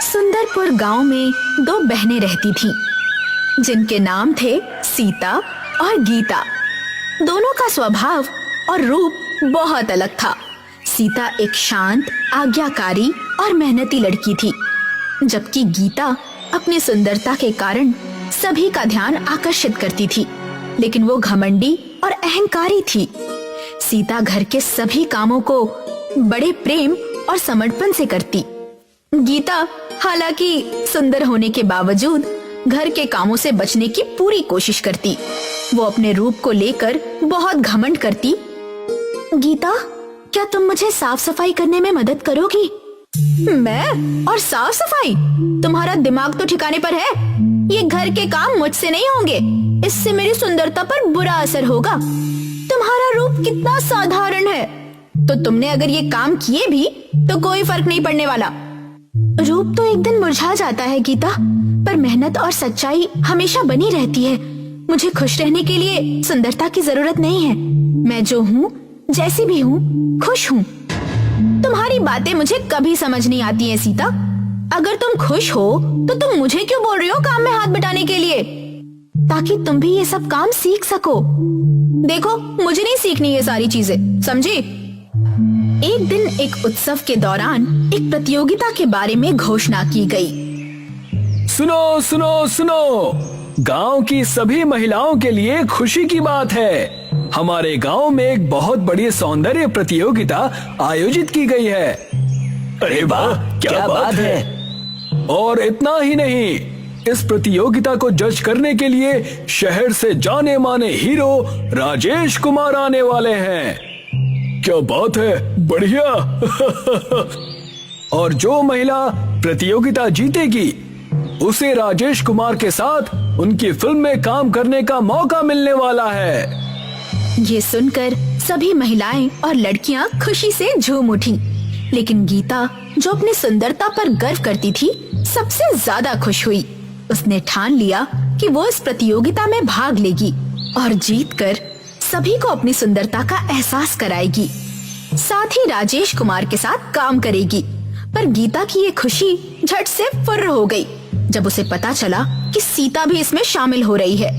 सुंदरपुर गांव में दो बहनें रहती थीं, जिनके नाम थे सीता और गीता। दोनों का स्वभाव और रूप बहुत अलग था। सीता एक शांत, आज्ञाकारी और मेहनती लड़की थी, जबकि गीता अपनी सुंदरता के कारण सभी का ध्यान आकर्षित करती थी, लेकिन वो घमंडी और अहंकारी थी। सीता घर के सभी कामों को बड़े प्रेम और समर्पण से करती। गीता हालांकि सुंदर होने के बावजूद घर के कामों से बचने की पूरी कोशिश करती। वो अपने रूप को लेकर बहुत घमंड करती। गीता, क्या तुम मुझे साफ सफाई करने में मदद करोगी? मैं? और साफ सफाई? तुम्हारा दिमाग तो ठिकाने पर है। ये घर के काम मुझसे नहीं होंगे, इससे मेरी सुंदरता पर बुरा असर होगा। तुम्हारा रूप कितना साधारण है, तो तुमने अगर ये काम किए भी तो कोई फर्क नहीं पड़ने वाला। रूप तो एक दिन मुरझा जाता है गीता, पर मेहनत और सच्चाई हमेशा बनी रहती है। मुझे खुश रहने के लिए सुंदरता की जरूरत नहीं है। मैं जो हूँ, जैसी भी हूँ, खुश हूँ। तुम्हारी बातें मुझे कभी समझ नहीं आती है सीता। अगर तुम खुश हो तो तुम मुझे क्यों बोल रही हो काम में हाथ बटाने के लिए? ताकि तुम भी ये सब काम सीख सको। देखो, मुझे नहीं सीखनी ये सारी चीजें, समझी? एक दिन एक उत्सव के दौरान एक प्रतियोगिता के बारे में घोषणा की गई। सुनो सुनो सुनो, गांव की सभी महिलाओं के लिए खुशी की बात है। हमारे गांव में एक बहुत बड़ी सौंदर्य प्रतियोगिता आयोजित की गई है। अरे वाह, क्या बात है। और इतना ही नहीं, इस प्रतियोगिता को जज करने के लिए शहर से जाने माने हीरो राजेश कुमार आने वाले हैं। क्या बात है, बढ़िया। और जो महिला प्रतियोगिता जीतेगी उसे राजेश कुमार के साथ उनकी फिल्म में काम करने का मौका मिलने वाला है। ये सुनकर सभी महिलाएं और लड़कियां खुशी से झूम उठी, लेकिन गीता, जो अपनी सुंदरता पर गर्व करती थी, सबसे ज्यादा खुश हुई। उसने ठान लिया कि वो इस प्रतियोगिता में भाग लेगी और जीतकर सभी को अपनी सुंदरता का एहसास कराएगी। साथ ही राजेश कुमार के साथ काम करेगी। पर गीता की ये खुशी झट से फुर्र हो गई जब उसे पता चला कि सीता भी इसमें शामिल हो रही है।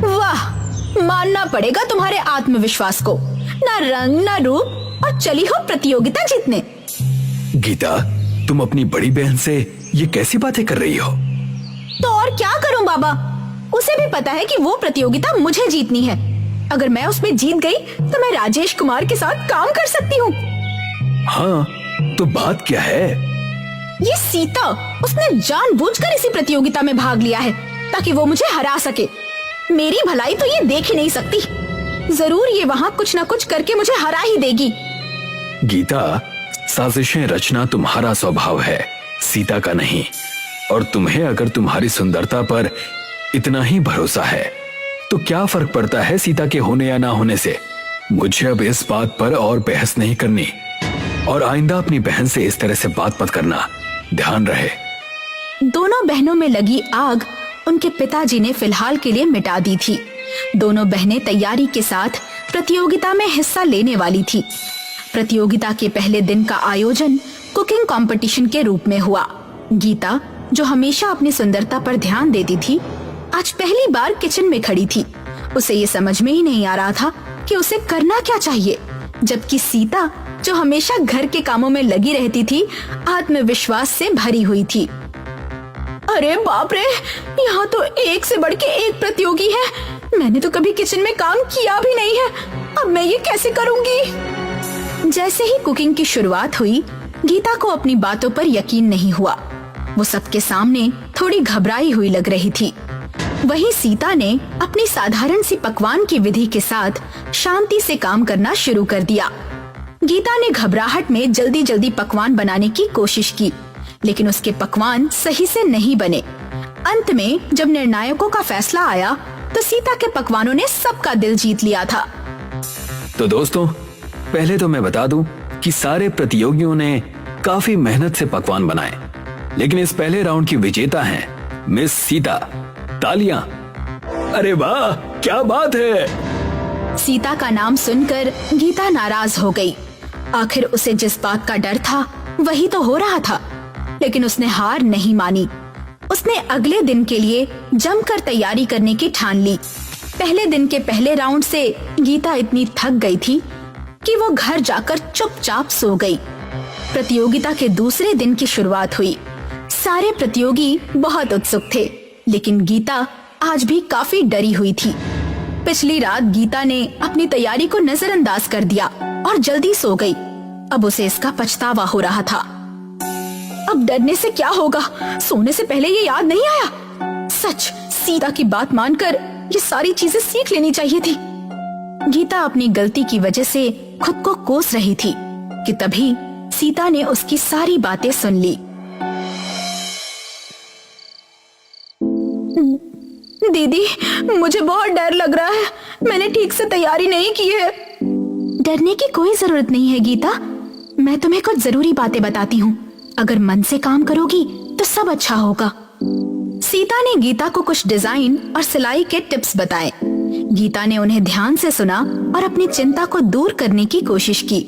वाह, मानना पड़ेगा तुम्हारे आत्मविश्वास को। ना रंग, ना रूप, और चली हो प्रतियोगिता जीतने। गीता, तुम अपनी बड़ी बहन से ये कैसी बातें कर रही हो? तो और क्या करूं बाबा, उसे भी पता है कि वो प्रतियोगिता मुझे जीतनी है। अगर मैं उसमें जीत गई तो मैं राजेश कुमार के साथ काम कर सकती हूँ। हाँ, तो बात क्या है? ये सीता, उसने जानबूझकर इसी प्रतियोगिता में भाग लिया है ताकि वो मुझे हरा सके। मेरी भलाई तो ये देख ही नहीं सकती। जरूर ये वहाँ कुछ न कुछ करके मुझे हरा ही देगी। गीता, साजिशें रचना तुम्हारा स्वभाव है, सीता का नहीं। और तुम्हें अगर तुम्हारी सुंदरता पर इतना ही भरोसा है तो क्या फर्क पड़ता है सीता के होने या ना होने से? मुझे अब इस बात पर और बहस नहीं करनी, और आइंदा अपनी बहन से इस तरह से बात मत करना, ध्यान रहे। दोनों बहनों में लगी आग उनके पिताजी ने फिलहाल के लिए मिटा दी थी। दोनों बहनें तैयारी के साथ प्रतियोगिता में हिस्सा लेने वाली थी। प्रतियोगिता के पहले दिन का आयोजन कुकिंग कंपटीशन के रूप में हुआ। गीता, जो हमेशा अपनी सुंदरता पर ध्यान देती थी, आज पहली बार किचन में खड़ी थी। उसे ये समझ में ही नहीं आ रहा था कि उसे करना क्या चाहिए, जबकि सीता, जो हमेशा घर के कामों में लगी रहती थी, आत्मविश्वास से भरी हुई थी। अरे बाप रे, यहाँ तो एक से बढ़ के एक प्रतियोगी है। मैंने तो कभी किचन में काम किया भी नहीं है, अब मैं ये कैसे करूँगी? जैसे ही कुकिंग की शुरुआत हुई, गीता को अपनी बातों पर यकीन नहीं हुआ। वो सबके सामने थोड़ी घबराई हुई लग रही थी। वहीं सीता ने अपनी साधारण सी पकवान की विधि के साथ शांति से काम करना शुरू कर दिया। गीता ने घबराहट में जल्दी जल्दी पकवान बनाने की कोशिश की, लेकिन उसके पकवान सही से नहीं बने। अंत में जब निर्णायकों का फैसला आया तो सीता के पकवानों ने सबका दिल जीत लिया था। तो दोस्तों, पहले तो मैं बता दूं कि सारे प्रतियोगियों ने काफी मेहनत से पकवान बनाए, लेकिन इस पहले राउंड की विजेता हैं मिस सीता। तालियां। अरे वाह, क्या बात है। सीता का नाम सुनकर गीता नाराज हो गई। आखिर उसे जिस बात का डर था वही तो हो रहा था, लेकिन उसने हार नहीं मानी। उसने अगले दिन के लिए जमकर तैयारी करने की ठान ली। पहले दिन के पहले राउंड से गीता इतनी थक गई थी कि वो घर जाकर चुपचाप सो गई। प्रतियोगिता के दूसरे दिन की शुरुआत हुई। सारे प्रतियोगी बहुत उत्सुक थे, लेकिन गीता आज भी काफी डरी हुई थी। पिछली रात गीता ने अपनी तैयारी को नजरअंदाज कर दिया और जल्दी सो गई। अब उसे इसका पछतावा हो रहा था। अब डरने से क्या होगा, सोने से पहले ये याद नहीं आया। सच, सीता की बात मानकर ये सारी चीजें सीख लेनी चाहिए थी। गीता अपनी गलती की वजह से खुद को कोस रही थी कि तभी सीता ने उसकी सारी बातें सुन ली। दीदी, मुझे बहुत डर लग रहा है। मैंने ठीक से तैयारी नहीं की है। डरने की कोई जरूरत नहीं है गीता। मैं तुम्हें कुछ जरूरी बातें बताती हूँ। अगर मन से काम करोगी तो सब अच्छा होगा। सीता ने गीता को कुछ डिजाइन और सिलाई के टिप्स बताए। गीता ने उन्हें ध्यान से सुना और अपनी चिंता को दूर करने की कोशिश की।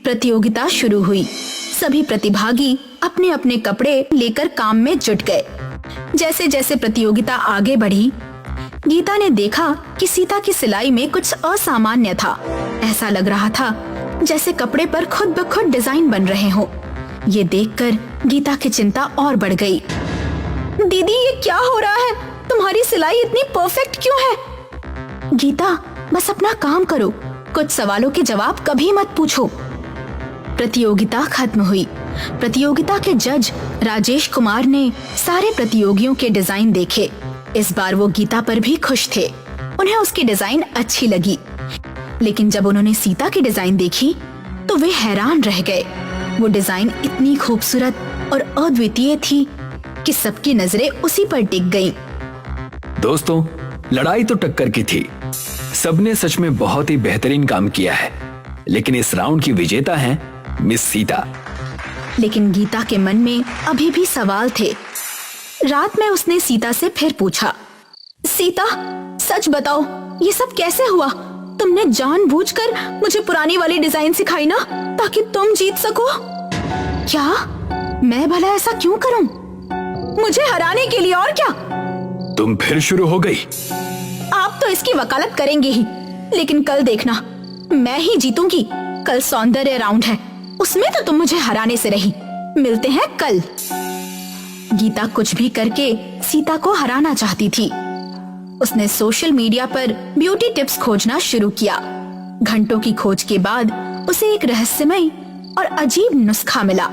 प्रतियोगिता शुरू हुई। सभी प्रतिभागी अपने अपने कपड़े लेकर काम में जुट गए। जैसे जैसे प्रतियोगिता आगे बढ़ी, गीता ने देखा कि सीता की सिलाई में कुछ असामान्य था। ऐसा लग रहा था जैसे कपड़े पर खुद ब खुद डिजाइन बन रहे हो। ये देखकर गीता की चिंता और बढ़ गई। दीदी, ये क्या हो रहा है? तुम्हारी सिलाई इतनी परफेक्ट क्यों है? गीता, बस अपना काम करो। कुछ सवालों के जवाब कभी मत पूछो। प्रतियोगिता खत्म हुई। प्रतियोगिता के जज राजेश कुमार ने सारे प्रतियोगियों के डिजाइन देखे। इस बार वो गीता पर भी खुश थे। उन्हें उसकी डिजाइन अच्छी लगी, लेकिन जब उन्होंने सीता की डिजाइन देखी तो वे हैरान रह गए। वो डिजाइन इतनी खूबसूरत और अद्वितीय थी कि सबकी नजरें उसी पर टिक गईं। दोस्तों, लड़ाई तो टक्कर की थी। सबने सच में बहुत ही बेहतरीन काम किया है, लेकिन इस राउंड की विजेता हैं मिस सीता। लेकिन गीता के मन में अभी भी सवाल थे। रात में उसने सीता से फिर पूछा, सीता, सच बताओ, ये सब कैसे हुआ? तुमने जानबूझकर मुझे पुरानी वाली डिजाइन सिखाई ना, ताकि तुम जीत सको? क्या? मैं भला ऐसा क्यों करूं? मुझे हराने के लिए, और क्या? तुम फिर शुरू हो गई। आप तो इसकी वकालत करेंगे ही, लेकिन कल देखना, मैं ही जीतूंगी। कल सौंदर्य राउंड है, उसमें तो तुम मुझे हराने से रही। मिलते हैं कल। गीता कुछ भी करके सीता को हराना चाहती थी। उसने सोशल मीडिया पर ब्यूटी टिप्स खोजना शुरू किया। घंटों की खोज के बाद उसे एक रहस्यमय और अजीब नुस्खा मिला,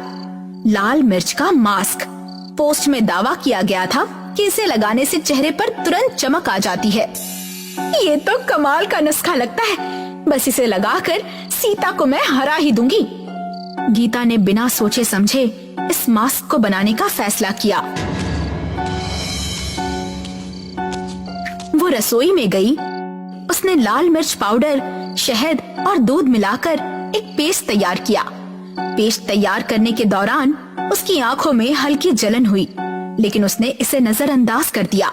लाल मिर्च का मास्क। पोस्ट में दावा किया गया था कि इसे लगाने से चेहरे पर तुरंत चमक आ जाती है। ये तो कमाल का नुस्खा लगता है। बस इसे लगाकर सीता को मैं हरा ही दूंगी। गीता ने बिना सोचे समझे इस मास्क को बनाने का फैसला किया। वो रसोई में गई। उसने लाल मिर्च पाउडर, शहद और दूध मिलाकर एक पेस्ट तैयार किया। पेस्ट तैयार करने के दौरान उसकी आंखों में हल्की जलन हुई, लेकिन उसने इसे नजरअंदाज कर दिया।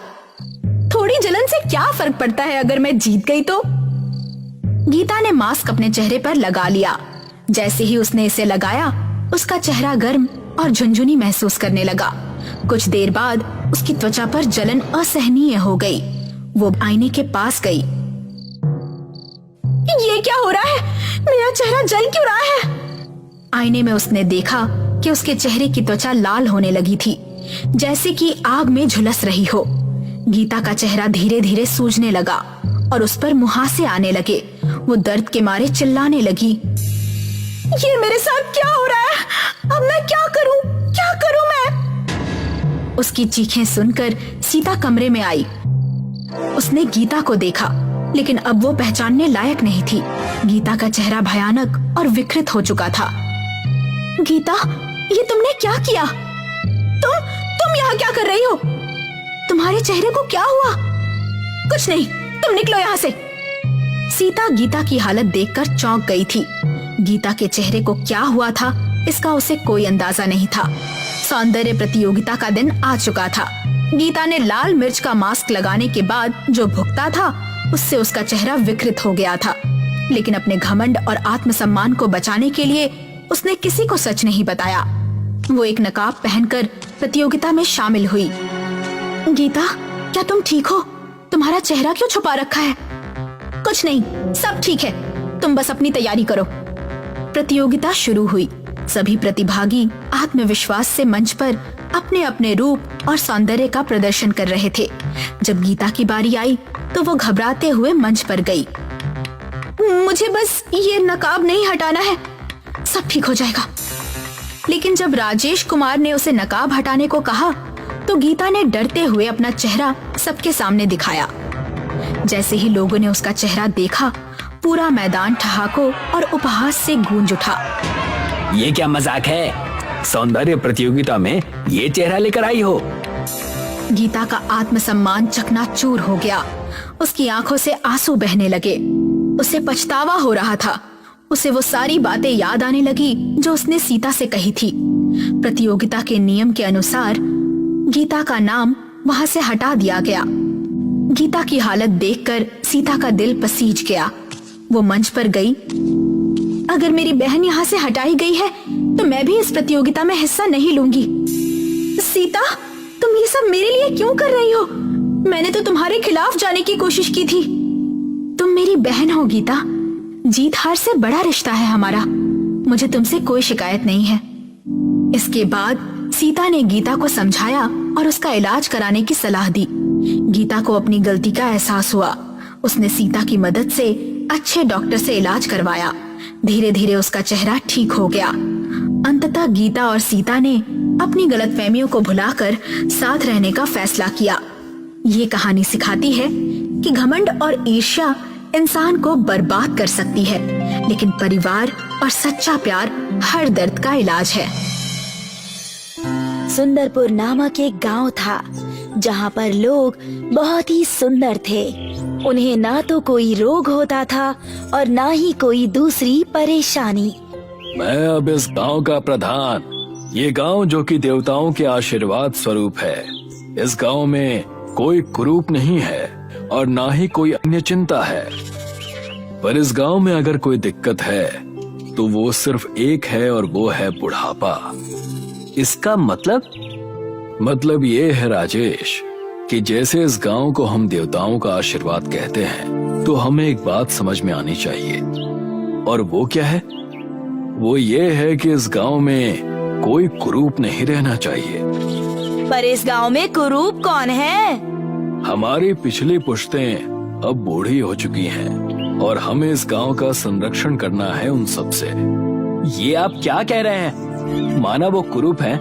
थोड़ी जलन से क्या फर्क पड़ता है अगर मैं जीत गई तो? गीता ने मास्क अपने चेहरे पर लगा लिया। जैसे ही उसने इसे लगाया, उसका चेहरा गर्म और झुनझुनी महसूस करने लगा। कुछ देर बाद उसकी त्वचा पर जलन असहनीय हो गई। वो आईने के पास गई। ये क्या हो रहा है? मेरा चेहरा जल क्यों रहा है? आईने में उसने देखा कि उसके चेहरे की त्वचा लाल होने लगी थी, जैसे कि आग में झुलस रही हो। गीता का चेहरा धीरे धीरे सूजने लगा और उस पर मुहासे आने लगे। वो दर्द के मारे चिल्लाने लगी। ये मेरे साथ क्या हो रहा है? अब मैं क्या करूं? क्या करूं मैं? उसकी चीखें सुनकर सीता कमरे में आई। उसने गीता को देखा, लेकिन अब वो पहचानने लायक नहीं थी। गीता का चेहरा भयानक और विकृत हो चुका था। गीता, ये तुमने क्या किया? तुम यहाँ क्या कर रही हो? तुम्हारे चेहरे को क्या हुआ? कुछ नहीं, तुम निकलो यहाँ से। सीता गीता की हालत देखकर चौंक गई थी। गीता के चेहरे को क्या हुआ था, इसका उसे कोई अंदाजा नहीं था। सौंदर्य प्रतियोगिता का दिन आ चुका था। गीता ने लाल मिर्च का मास्क लगाने के बाद जो भुगता था, उससे उसका चेहरा विकृत हो गया था। लेकिन अपने घमंड और आत्मसम्मान को बचाने के लिए उसने किसी को सच नहीं बताया। वो एक नकाब पहनकर प्रतियोगिता में शामिल हुई। गीता, क्या तुम ठीक हो? तुम्हारा चेहरा क्यों छुपा रखा है? कुछ नहीं, सब ठीक है, तुम बस अपनी तैयारी करो। प्रतियोगिता शुरू हुई। सभी प्रतिभागी आत्मविश्वास से मंच पर अपने अपने रूप और सौंदर्य का प्रदर्शन कर रहे थे। जब गीता की बारी आई तो वो घबराते हुए मंच पर गई। मुझे बस ये नकाब नहीं हटाना है, सब ठीक हो जाएगा। लेकिन जब राजेश कुमार ने उसे नकाब हटाने को कहा तो गीता ने डरते हुए अपना चेहरा सबके सामने दिखाया। जैसे ही लोगों ने उसका चेहरा देखा, पूरा मैदान ठहाकों और उपहास से गूंज उठा। ये क्या मजाक है? सौंदर्य प्रतियोगिता में ये चेहरा लेकर आई हो? गीता का आत्मसम्मान चकनाचूर हो गया। उसकी आंखों से आंसू बहने लगे। उसे पछतावा हो रहा था। उसे वो सारी बातें याद आने लगी जो उसने सीता से कही थी। प्रतियोगिता के नियम के अनुसार गीता का नाम वहां से हटा दिया गया। गीता की हालत देखकर सीता का दिल पसीज गया। वो मंच पर गई। अगर मेरी बहन यहाँ से हटाई गई है तो मैं भी इस प्रतियोगिता में हिस्सा नहीं लूंगी। सीता, तुम ये सब मेरे लिए क्यों कर रही हो? मैंने तो तुम्हारे खिलाफ जाने की कोशिश की थी। तुम मेरी बहन हो गीता। जीत हार से बड़ा रिश्ता है हमारा। मुझे तुमसे कोई शिकायत नहीं है। इसके बाद सीता ने गीता को समझाया और उसका इलाज कराने की सलाह दी। गीता को अपनी गलती का एहसास हुआ। उसने सीता की मदद से अच्छे डॉक्टर से इलाज करवाया। धीरे धीरे उसका चेहरा ठीक हो गया। अंततः गीता और सीता ने अपनी गलतफहमियों को भुलाकर साथ रहने का फैसला किया। ये कहानी सिखाती है कि घमंड और ईर्ष्या इंसान को बर्बाद कर सकती है, लेकिन परिवार और सच्चा प्यार हर दर्द का इलाज है। सुंदरपुर नामक एक गांव था जहां पर लोग बहुत ही सुंदर थे। उन्हें ना तो कोई रोग होता था और ना ही कोई दूसरी परेशानी। मैं अब इस गांव का प्रधान। ये गांव जो कि देवताओं के आशीर्वाद स्वरूप है। इस गांव में कोई कुरूप नहीं है और ना ही कोई अन्य चिंता है। पर इस गांव में अगर कोई दिक्कत है तो वो सिर्फ एक है और वो है बुढ़ापा। इसका मतलब ये है राजेश कि जैसे इस गांव को हम देवताओं का आशीर्वाद कहते हैं, तो हमें एक बात समझ में आनी चाहिए। और वो क्या है? वो ये है कि इस गांव में कोई कुरूप नहीं रहना चाहिए। पर इस गांव में कुरूप कौन है? हमारी पिछली पुश्तें अब बूढ़ी हो चुकी हैं और हमें इस गांव का संरक्षण करना है उन सब से। ये आप क्या कह रहे हैं? माना वो कुरूप हैं,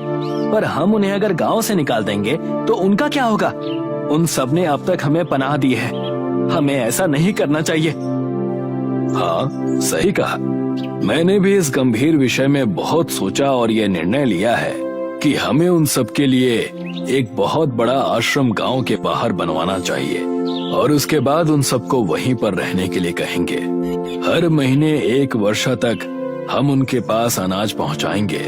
पर हम उन्हें अगर गांव से निकाल देंगे तो उनका क्या होगा? उन सब ने अब तक हमें पनाह दी है। हमें ऐसा नहीं करना चाहिए। हाँ, सही कहा। मैंने भी इस गंभीर विषय में बहुत सोचा और ये निर्णय लिया है कि हमें उन सब के लिए एक बहुत बड़ा आश्रम गांव के बाहर बनवाना चाहिए और उसके बाद उन सबको वहीं पर रहने के लिए कहेंगे। हर महीने 1 वर्ष तक हम उनके पास अनाज पहुंचाएंगे।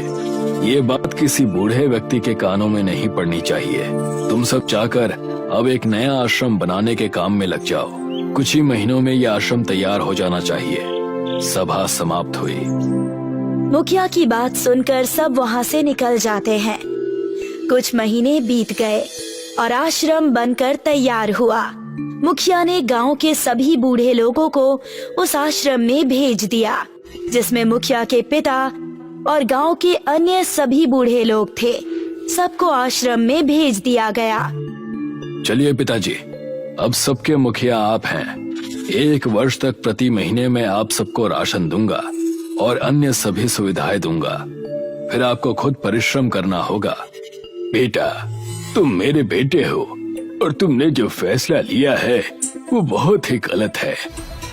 ये बात किसी बूढ़े व्यक्ति के कानों में नहीं पड़नी चाहिए। तुम सब जाकर अब एक नया आश्रम बनाने के काम में लग जाओ। कुछ ही महीनों में ये आश्रम तैयार हो जाना चाहिए। सभा समाप्त हुई। मुखिया की बात सुनकर सब वहाँ से निकल जाते हैं। कुछ महीने बीत गए और आश्रम बनकर तैयार हुआ। मुखिया ने गांव के सभी बूढ़े लोगों को उस आश्रम में भेज दिया, जिसमें मुखिया के पिता और गांव के अन्य सभी बूढ़े लोग थे। सबको आश्रम में भेज दिया गया। चलिए पिताजी, अब सबके मुखिया आप हैं। 1 वर्ष तक प्रति महीने में आप सबको राशन दूंगा और अन्य सभी सुविधाएं दूंगा। फिर आपको खुद परिश्रम करना होगा। बेटा, तुम मेरे बेटे हो और तुमने जो फैसला लिया है वो बहुत ही गलत है।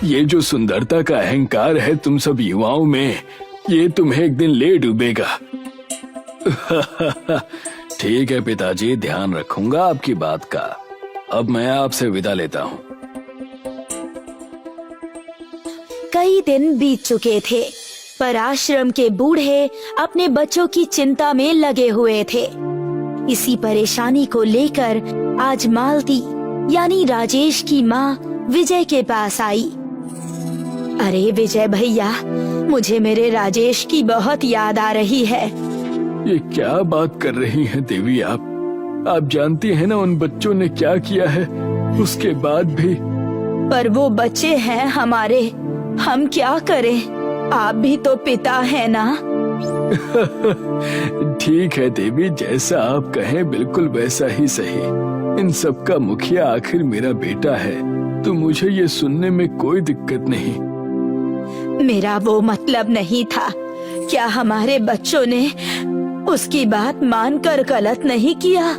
ये जो सुंदरता का अहंकार है तुम सब युवाओं में, ये तुम्हें एक दिन ले डूबेगा। ठीक है पिताजी, ध्यान रखूंगा आपकी बात का। अब मैं आपसे विदा लेता हूँ। कई दिन बीत चुके थे, पर आश्रम के बूढ़े अपने बच्चों की चिंता में लगे हुए थे। इसी परेशानी को लेकर आज मालती यानी राजेश की माँ विजय के पास आई। अरे विजय भैया, मुझे मेरे राजेश की बहुत याद आ रही है। ये क्या बात कर रही हैं देवी आप जानती हैं ना उन बच्चों ने क्या किया है, उसके बाद भी। पर वो बच्चे हैं हमारे, हम क्या करें, आप भी तो पिता हैं ना। ठीक है देवी, जैसा आप कहें बिल्कुल वैसा ही सही। इन सब का मुखिया आखिर मेरा बेटा है, तो मुझे ये सुनने में कोई दिक्कत नहीं। मेरा वो मतलब नहीं था। क्या हमारे बच्चों ने उसकी बात मानकर गलत नहीं किया?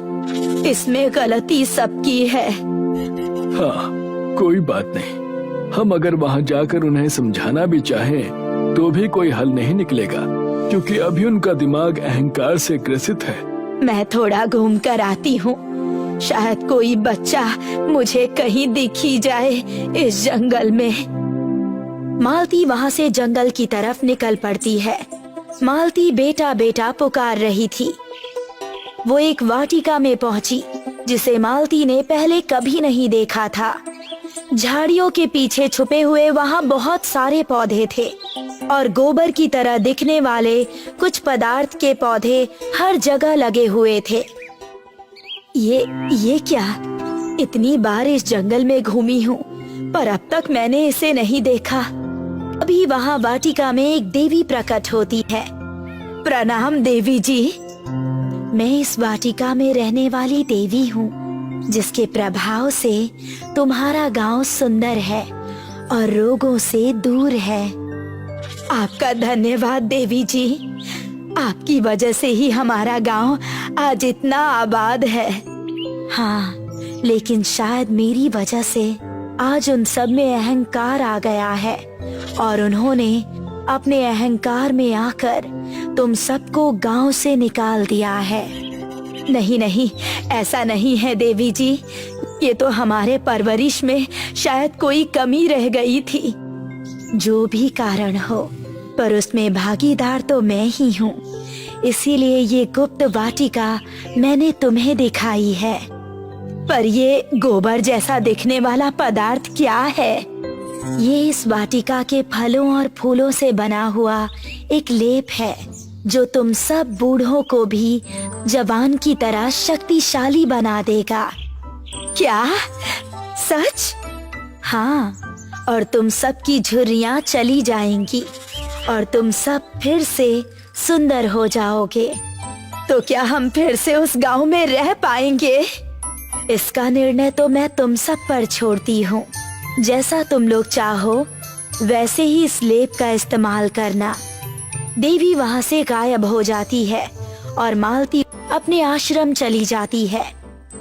इसमें गलती सबकी है। हाँ, कोई बात नहीं। हम अगर वहाँ जाकर उन्हें समझाना भी चाहें तो भी कोई हल नहीं निकलेगा, क्योंकि अभी उनका दिमाग अहंकार से ग्रसित है। मैं थोड़ा घूम कर आती हूँ, शायद कोई बच्चा मुझे कहीं दिख ही जाए इस जंगल में। मालती वहाँ से जंगल की तरफ निकल पड़ती है। मालती बेटा बेटा पुकार रही थी। वो एक वाटिका में पहुंची जिसे मालती ने पहले कभी नहीं देखा था। झाड़ियों के पीछे छुपे हुए वहाँ बहुत सारे पौधे थे और गोबर की तरह दिखने वाले कुछ पदार्थ के पौधे हर जगह लगे हुए थे। ये क्या? इतनी बार इस जंगल में घूमी हूँ पर अब तक मैंने इसे नहीं देखा। अभी वहाँ वाटिका में एक देवी प्रकट होती है। प्रणाम देवी जी। मैं इस वाटिका में रहने वाली देवी हूँ जिसके प्रभाव से तुम्हारा गांव सुंदर है और रोगों से दूर है। आपका धन्यवाद देवी जी। आपकी वजह से ही हमारा गांव आज इतना आबाद है। हाँ, लेकिन शायद मेरी वजह से आज उन सब में अहंकार आ गया है और उन्होंने अपने अहंकार में आकर तुम सबको गांव से निकाल दिया है। नहीं, ऐसा नहीं है देवी जी। ये तो हमारे परवरिश में शायद कोई कमी रह गई थी। जो भी कारण हो, पर उसमें भागीदार तो मैं ही हूँ। इसीलिए ये गुप्त वाटिका मैंने तुम्हें दिखाई है। पर ये गोबर जैसा दिखने वाला पदार्थ क्या है? ये इस वाटिका के फलों और फूलों से बना हुआ एक लेप है जो तुम सब बूढ़ों को भी जवान की तरह शक्तिशाली बना देगा। क्या? सच? हाँ, और तुम सब की झुर्रियां चली जाएंगी और तुम सब फिर से सुंदर हो जाओगे। तो क्या हम फिर से उस गांव में रह पाएंगे? इसका निर्णय तो मैं तुम सब पर छोड़ती हूँ। जैसा तुम लोग चाहो वैसे ही इस लेप का इस्तेमाल करना। देवी वहाँ से गायब हो जाती है और मालती अपने आश्रम चली जाती है।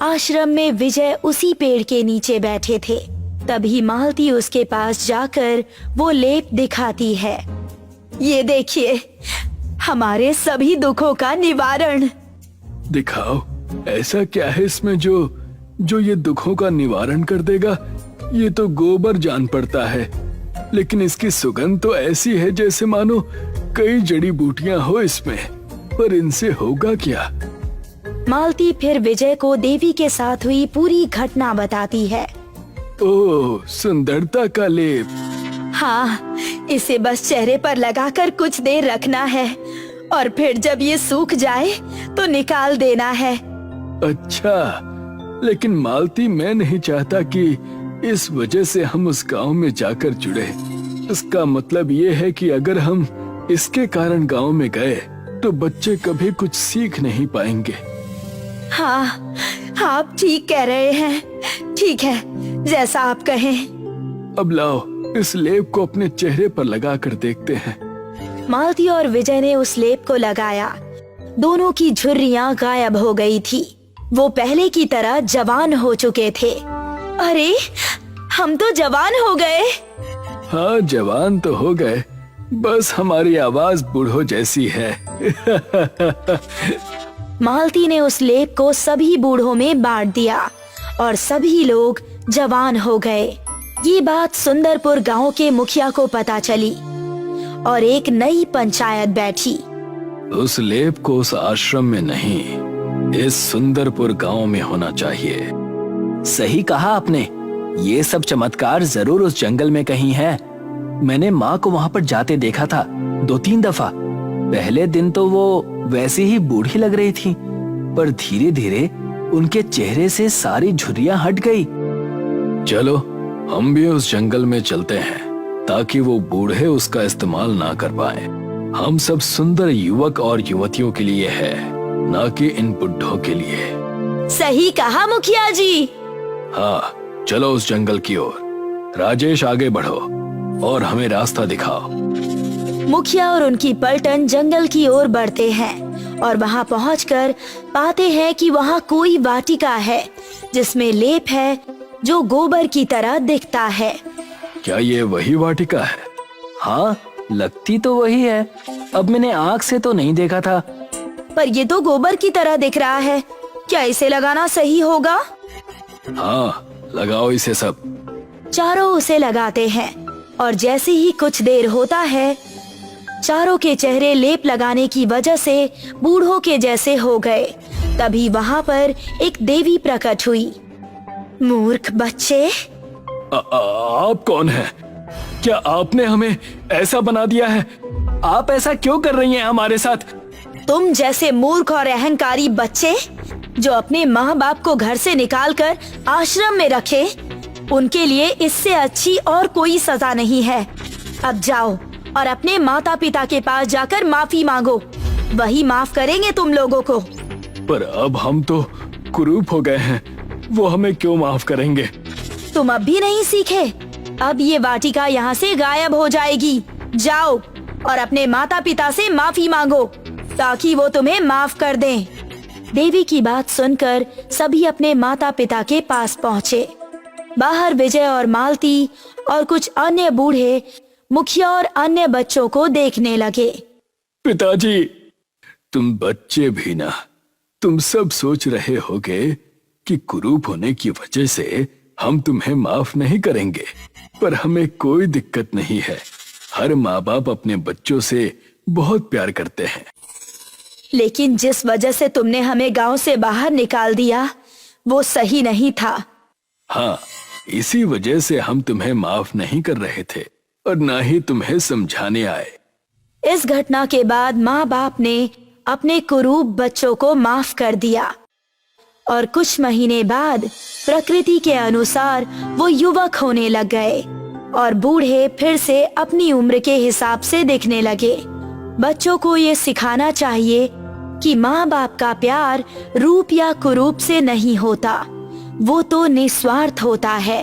आश्रम में विजय उसी पेड़ के नीचे बैठे थे। तभी मालती उसके पास जाकर वो लेप दिखाती है। ये देखिए, हमारे सभी दुखों का निवारण। दिखाओ, ऐसा क्या है इसमें जो ये दुखों का निवारण कर देगा? ये तो गोबर जान पड़ता है, लेकिन इसकी सुगंध तो ऐसी है जैसे मानो कई जड़ी बूटियां हो इसमें। पर इनसे होगा क्या? मालती फिर विजय को देवी के साथ हुई पूरी घटना बताती है। ओह, सुंदरता का लेप। हाँ, इसे बस चेहरे पर लगाकर कुछ देर रखना है और फिर जब ये सूख जाए तो निकाल देना है। अच्छा, लेकिन मालती, मैं नहीं चाहता कि इस वजह से हम उस गांव में जाकर जुड़े। इसका मतलब ये है कि अगर हम इसके कारण गांव में गए तो बच्चे कभी कुछ सीख नहीं पाएंगे। हाँ, आप ठीक कह रहे हैं। ठीक है, जैसा आप कहें। अब लाओ, इस लेप को अपने चेहरे पर लगा कर देखते हैं। मालती और विजय ने उस लेप को लगाया। दोनों की झुर्रियां गायब हो गई थी। वो पहले की तरह जवान हो चुके थे। अरे, हम तो जवान हो गए। हाँ, जवान तो हो गए, बस हमारी आवाज बूढ़ों जैसी है। मालती ने उस लेप को सभी बूढ़ों में बांट दिया और सभी लोग जवान हो गए। ये बात सुंदरपुर गांव के मुखिया को पता चली और एक नई पंचायत बैठी। उस लेप को उस आश्रम में नहीं, इस सुंदरपुर गांव में होना चाहिए। सही कहा आपने। ये सब चमत्कार जरूर उस जंगल में कहीं है। मैंने माँ को वहाँ पर जाते देखा था 2-3 दफा। पहले दिन तो वो वैसी ही बूढ़ी लग रही थी, पर धीरे धीरे उनके चेहरे से सारी झुर्रियां हट गई। चलो हम भी उस जंगल में चलते हैं ताकि वो बूढ़े उसका इस्तेमाल ना कर पाए। हम सब सुंदर युवक और युवतियों के लिए है, ना कि इन बुढ़ों के लिए। सही कहा मुखिया जी। हाँ, चलो उस जंगल की ओर। राजेश आगे बढ़ो और हमें रास्ता दिखाओ। मुखिया और उनकी पलटन जंगल की ओर बढ़ते हैं और वहां पहुंचकर पाते हैं कि वहां कोई वाटिका है जिसमें लेप है जो गोबर की तरह दिखता है। क्या ये वही वाटिका है? हाँ, लगती तो वही है। अब मैंने आँख से तो नहीं देखा था। पर ये तो गोबर की तरह दिख रहा है, क्या इसे लगाना सही होगा? हाँ, लगाओ इसे सब। चारों उसे लगाते हैं और जैसे ही कुछ देर होता है, चारों के चेहरे लेप लगाने की वजह से बूढ़ों के जैसे हो गए। तभी वहाँ पर एक देवी प्रकट हुई। मूर्ख बच्चे, आप कौन हैं? क्या आपने हमें ऐसा बना दिया है? आप ऐसा क्यों कर रही हैं हमारे साथ? तुम जैसे मूर्ख और अहंकारी बच्चे जो अपने माँ बाप को घर से निकालकर आश्रम में रखे, उनके लिए इससे अच्छी और कोई सजा नहीं है। अब जाओ और अपने माता पिता के पास जाकर माफी मांगो, वही माफ करेंगे तुम लोगों को। पर अब हम तो कुरूप हो गए हैं, वो हमें क्यों माफ करेंगे? तुम अब भी नहीं सीखे? अब ये वाटिका यहाँ से गायब हो जाएगी। जाओ और अपने माता पिता से माफी मांगो ताकि वो तुम्हें माफ कर दें। देवी की बात सुनकर सभी अपने माता पिता के पास पहुँचे। बाहर विजय और मालती और कुछ अन्य बूढ़े मुखिया और अन्य बच्चों को देखने लगे। पिताजी, तुम बच्चे भी ना, तुम सब सोच रहे होगे कि कुरूप होने की वजह से हम तुम्हें माफ नहीं करेंगे, पर हमें कोई दिक्कत नहीं है। हर माँ बाप अपने बच्चों से बहुत प्यार करते हैं। लेकिन जिस वजह से तुमने हमें गांव से बाहर निकाल दिया, वो सही नहीं था। हाँ, इसी वजह से हम तुम्हें माफ नहीं कर रहे थे और ना ही तुम्हें समझाने आए। इस घटना के बाद माँ बाप ने अपने कुरूप बच्चों को माफ कर दिया और कुछ महीने बाद प्रकृति के अनुसार वो युवक होने लग गए और बूढ़े फिर से अपनी उम्र के हिसाब से दिखने लगे। बच्चों को ये सिखाना चाहिए कि माँ बाप का प्यार रूप या कुरूप से नहीं होता, वो तो निस्वार्थ होता है।